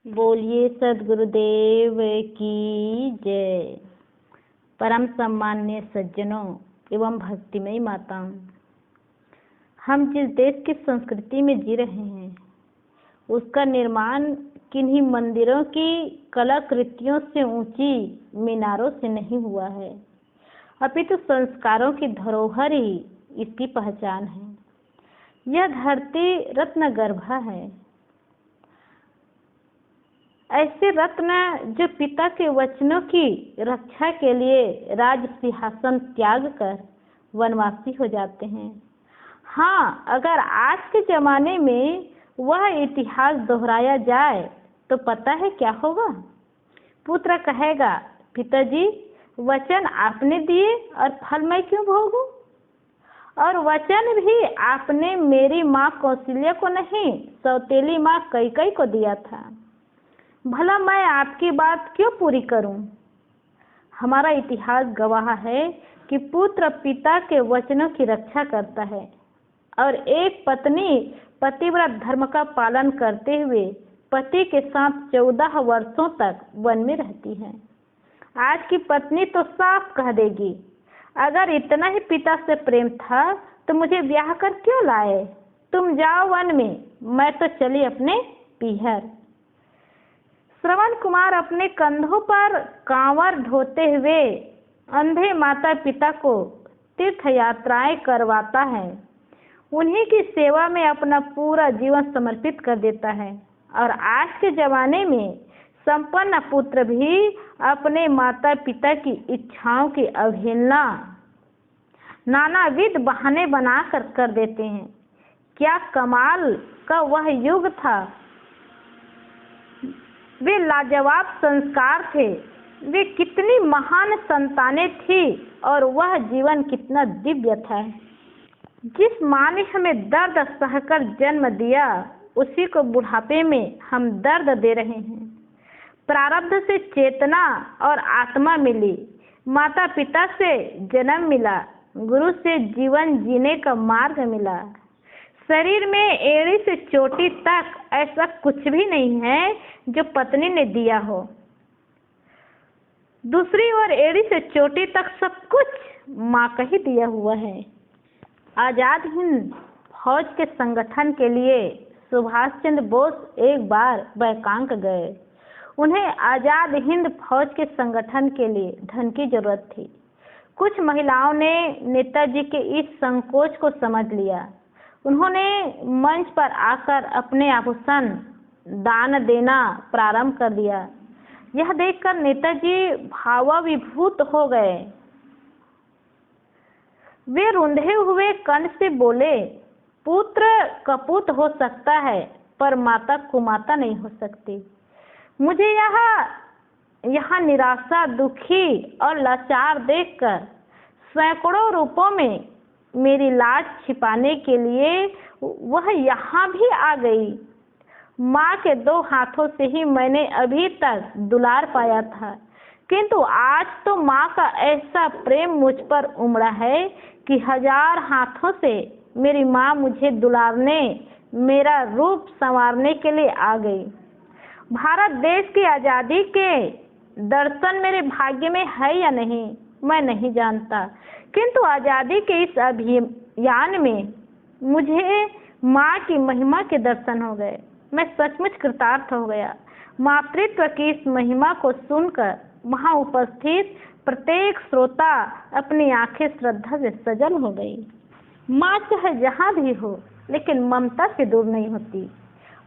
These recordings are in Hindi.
बोलिए सद्गुरुदेव की जय। परम सम्मान्य सज्जनों एवं भक्तिमयी माताओं, हम जिस देश की संस्कृति में जी रहे हैं उसका निर्माण किन्हीं मंदिरों की कलाकृतियों से, ऊंची मीनारों से नहीं हुआ है, अपितु संस्कारों की धरोहर ही इसकी पहचान है। यह धरती रत्न गर्भा है। ऐसे रत्न जो पिता के वचनों की रक्षा के लिए राज सिंहासन त्याग कर वनवासी हो जाते हैं। हाँ, अगर आज के जमाने में वह इतिहास दोहराया जाए तो पता है क्या होगा। पुत्र कहेगा, पिताजी वचन आपने दिए और फल मैं क्यों भोगूं? और वचन भी आपने मेरी माँ कौशल्या को नहीं, सौतेली माँ कैकई को दिया था। भला मैं आपकी बात क्यों पूरी करूं? हमारा इतिहास गवाह है कि पुत्र पिता के वचनों की रक्षा करता है और एक पत्नी पतिव्रत धर्म का पालन करते हुए पति के साथ 14 वर्षों तक वन में रहती है। आज की पत्नी तो साफ कह देगी, अगर इतना ही पिता से प्रेम था तो मुझे ब्याह कर क्यों लाए? तुम जाओ वन में, मैं तो चली अपने पीहर। श्रवण कुमार अपने कंधों पर कांवर ढोते हुए अंधे माता पिता को तीर्थ यात्राएं करवाता है। उन्हीं की सेवा में अपना पूरा जीवन समर्पित कर देता है। और आज के जमाने में संपन्न पुत्र भी अपने माता पिता की इच्छाओं की अवहेलना नानाविध बहाने बना कर देते हैं। क्या कमाल का वह युग था। वे लाजवाब संस्कार थे। वे कितनी महान संतानें थी और वह जीवन कितना दिव्य था। जिस माँ ने हमें दर्द सहकर जन्म दिया उसी को बुढ़ापे में हम दर्द दे रहे हैं। प्रारब्ध से चेतना और आत्मा मिली, माता पिता से जन्म मिला, गुरु से जीवन जीने का मार्ग मिला। शरीर में एड़ी से चोटी तक ऐसा कुछ भी नहीं है जो पत्नी ने दिया हो। दूसरी ओर एड़ी से चोटी तक सब कुछ माँ का ही दिया हुआ है। आजाद हिंद फौज के संगठन के लिए सुभाष चंद्र बोस एक बार बैंकॉक गए। उन्हें आजाद हिंद फौज के संगठन के लिए धन की जरूरत थी। कुछ महिलाओं ने नेताजी के इस संकोच को समझ लिया। उन्होंने मंच पर आकर अपने आभूषण दान देना प्रारंभ कर दिया। यह देखकर नेताजी भावाभिभूत हो गए। वे रुंधे हुए कंठ से बोले, पुत्र कपूत हो सकता है पर माता कुमाता नहीं हो सकती। मुझे यहाँ निराशा, दुखी और लाचार देखकर सैकड़ों रूपों में मेरी लाज छिपाने के लिए वह यहाँ भी आ गई। माँ के 2 हाथों से ही मैंने अभी तक दुलार पाया था, किंतु आज तो माँ का ऐसा प्रेम मुझ पर उमड़ा है कि 1000 हाथों से मेरी माँ मुझे दुलारने, मेरा रूप संवारने के लिए आ गई। भारत देश की आज़ादी के दर्शन मेरे भाग्य में है या नहीं मैं नहीं जानता, किंतु आज़ादी के इस अभियान में मुझे माँ की महिमा के दर्शन हो गए। मैं सचमुच कृतार्थ हो गया। मातृत्व की इस महिमा को सुनकर वहाँ उपस्थित प्रत्येक श्रोता अपनी आंखें श्रद्धा से सजल हो गई। माँ चाहे जहाँ भी हो लेकिन ममता से दूर नहीं होती।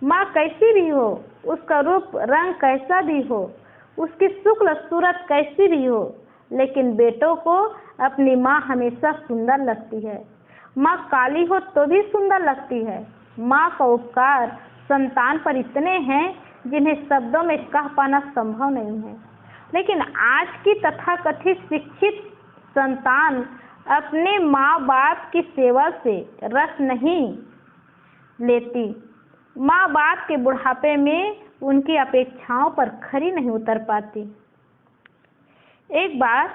माँ कैसी भी हो, उसका रूप रंग कैसा भी हो, उसकी शुक्ल सूरत कैसी भी हो, लेकिन बेटों को अपनी माँ हमेशा सुंदर लगती है। माँ काली हो तो भी सुंदर लगती है। माँ का उपकार संतान पर इतने हैं जिन्हें शब्दों में कह पाना संभव नहीं है। लेकिन आज की तथाकथित शिक्षित संतान अपने माँ बाप की सेवा से रस नहीं लेती। माँ बाप के बुढ़ापे में उनकी अपेक्षाओं पर खरी नहीं उतर पाती। एक बार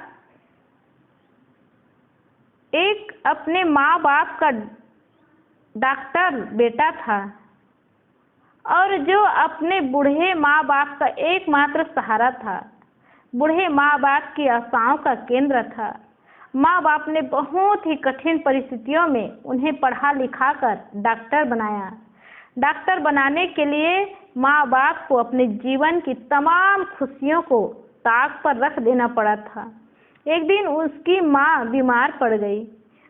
एक अपने माँ बाप का डॉक्टर बेटा था। और जो अपने बूढ़े माँ बाप का एकमात्र सहारा था, बूढ़े माँ बाप की आशाओं का केंद्र था। माँ बाप ने बहुत ही कठिन परिस्थितियों में उन्हें पढ़ा लिखा कर डॉक्टर बनाया। डॉक्टर बनाने के लिए माँ बाप को अपने जीवन की तमाम खुशियों को ताक पर रख देना पड़ा था। एक दिन उसकी माँ बीमार पड़ गई।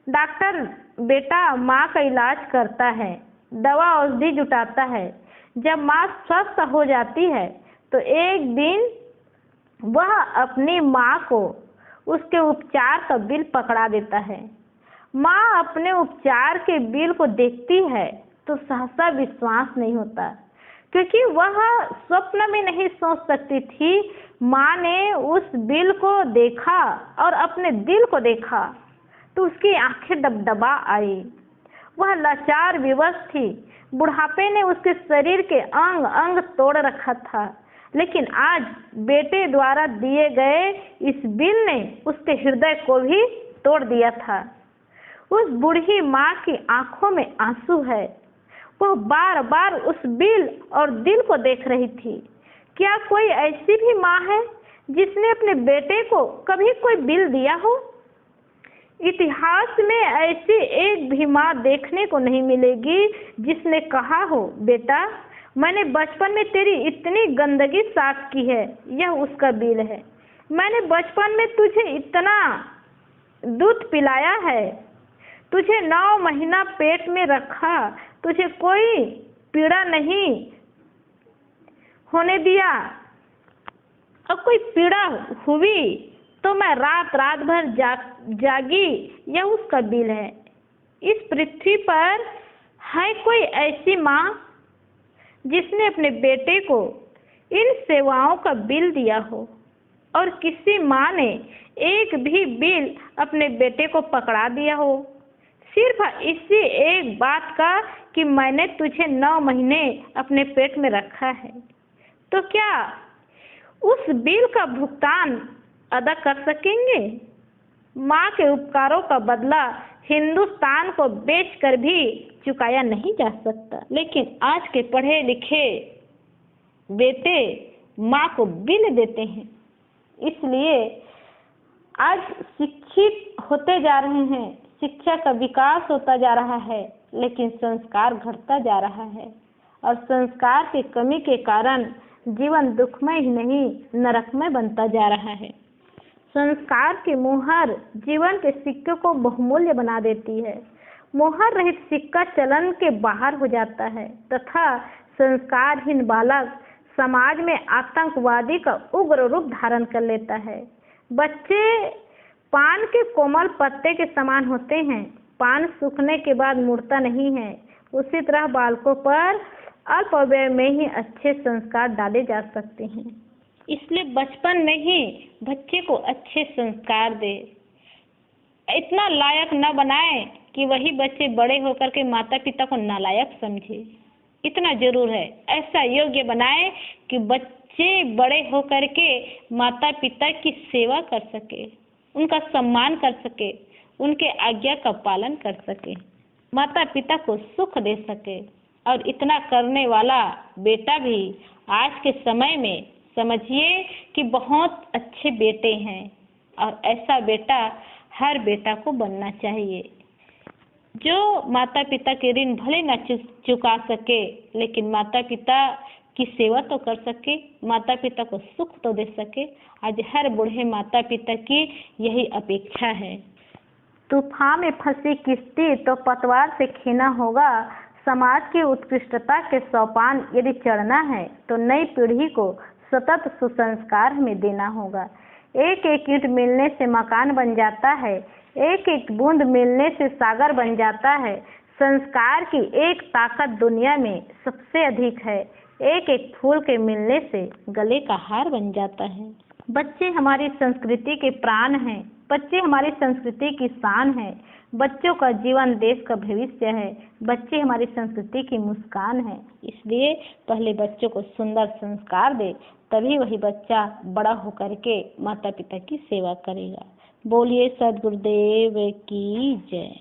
डॉक्टर बेटा माँ का इलाज करता है, दवा औषधि जुटाता है। जब माँ स्वस्थ हो जाती है तो एक दिन वह अपनी माँ को उसके उपचार का बिल पकड़ा देता है। माँ अपने उपचार के बिल को देखती है तो सहसा विश्वास नहीं होता, क्योंकि वह स्वप्न में नहीं सोच सकती थी। माँ ने उस बिल को देखा और अपने दिल को देखा तो उसकी आंखें डबडबा आई। वह लाचार विवश थी। बुढ़ापे ने उसके शरीर के अंग अंग तोड़ रखा था, लेकिन आज बेटे द्वारा दिए गए इस बिल ने उसके हृदय को भी तोड़ दिया था। उस बूढ़ी माँ की आंखों में आंसू है। वह बार बार उस बिल और दिल को देख रही थी। क्या कोई ऐसी भी माँ है जिसने अपने बेटे को कभी कोई बिल दिया हो? इतिहास में ऐसी एक भी माँ देखने को नहीं मिलेगी जिसने कहा हो, बेटा मैंने बचपन में तेरी इतनी गंदगी साफ की है, यह उसका बिल है। मैंने बचपन में तुझे इतना दूध पिलाया है, तुझे 9 महीना पेट में रखा, तुझे कोई पीड़ा नहीं होने दिया, और कोई पीड़ा हुई तो मैं रात रात भर जागी, यह उसका बिल है। इस पृथ्वी पर है कोई ऐसी माँ जिसने अपने बेटे को इन सेवाओं का बिल दिया हो? और किसी माँ ने एक भी बिल अपने बेटे को पकड़ा दिया हो, सिर्फ इसी एक बात का कि मैंने तुझे 9 महीने अपने पेट में रखा है? तो क्या उस बिल का भुगतान अदा कर सकेंगे? माँ के उपकारों का बदला हिंदुस्तान को बेचकर भी चुकाया नहीं जा सकता। लेकिन आज के पढ़े लिखे बेटे माँ को बिल देते हैं। इसलिए आज शिक्षित होते जा रहे हैं, शिक्षा का विकास होता जा रहा है, लेकिन संस्कार घटता जा रहा है। और संस्कार की कमी के कारण जीवन दुखमय ही नहीं नरकमय बनता जा रहा है। संस्कार की मोहर जीवन के सिक्के को बहुमूल्य बना देती है। मोहर रहित सिक्का चलन के बाहर हो जाता है तथा संस्कारहीन बालक समाज में आतंकवादी का उग्र रूप धारण कर लेता है। बच्चे पान के कोमल पत्ते के समान होते हैं, पान सूखने के बाद मुड़ता नहीं है। उसी तरह बालकों पर अल्प वय में ही अच्छे संस्कार डाले जा सकते हैं। इसलिए बचपन में ही बच्चे को अच्छे संस्कार दे। इतना लायक न बनाए कि वही बच्चे बड़े होकर के माता पिता को नालायक समझे, इतना जरूर है। ऐसा योग्य बनाए कि बच्चे बड़े होकर के माता पिता की सेवा कर सके, उनका सम्मान कर सके, उनके आज्ञा का पालन कर सके, माता पिता को सुख दे सके। और इतना करने वाला बेटा भी आज के समय में समझिए कि बहुत अच्छे बेटे हैं, और ऐसा बेटा हर बेटा को बनना चाहिए जो माता पिता के ऋण भले न चुका सके, लेकिन माता पिता की सेवा तो कर सके, माता पिता को सुख तो दे सके। आज हर बूढ़े माता पिता की यही अपेक्षा है। तूफान में फंसी किश्ती तो पतवार से खींचना होगा। समाज की उत्कृष्टता के सोपान यदि चढ़ना है तो नई पीढ़ी को सतत सुसंस्कार हमें देना होगा। एक एक ईंट मिलने से मकान बन जाता है, एक एक बूंद मिलने से सागर बन जाता है। संस्कार की एक ताकत दुनिया में सबसे अधिक है, एक एक फूल के मिलने से गले का हार बन जाता है। बच्चे हमारी संस्कृति के प्राण हैं, बच्चे हमारी संस्कृति की शान है। बच्चों का जीवन देश का भविष्य है, बच्चे हमारी संस्कृति की मुस्कान है। इसलिए पहले बच्चों को सुंदर संस्कार दे, तभी वही बच्चा बड़ा होकर के माता पिता की सेवा करेगा। बोलिए सद्गुरुदेव की जय।